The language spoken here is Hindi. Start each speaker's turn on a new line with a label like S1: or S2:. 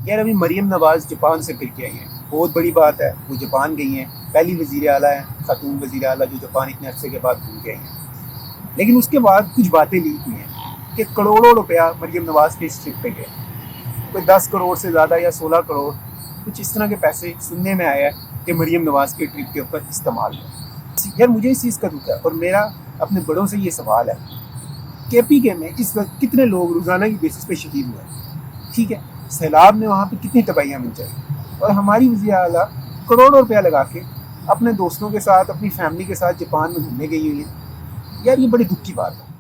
S1: यार अभी मरीम नवाज़ जापान से फिर के आई हैं, बहुत बड़ी बात है, वो जापान गई हैं, पहली वज़ीर आला हैं, खातून वज़ीर आला जो जापान इतने अरसे के बाद घूम के आई हैं। लेकिन उसके बाद कुछ बातें लीक हुई हैं कि करोड़ों रुपया मरीम नवाज़ के इस ट्रिप पे गए, कोई 10 करोड़ से ज़्यादा या 16 करोड़ कुछ इस तरह के पैसे सुनने में आया है कि मरीम नवाज़ के ट्रिप के ऊपर इस्तेमाल हुए। यार मुझे इस चीज़ का दुख है और मेरा अपने बड़ों से ये सवाल है, KPK में इस वक्त कितने लोग रोज़ाना की बेसिस पे शहीद हुए हैं, ठीक है, सैलाब में वहाँ पे कितनी तबाहियाँ मिल जाएगी, और हमारी वज़ीर आला करोड़ों रुपया लगा के अपने दोस्तों के साथ अपनी फैमिली के साथ जापान में घूमने गई हुई है। यार ये बड़ी दुख की बात है।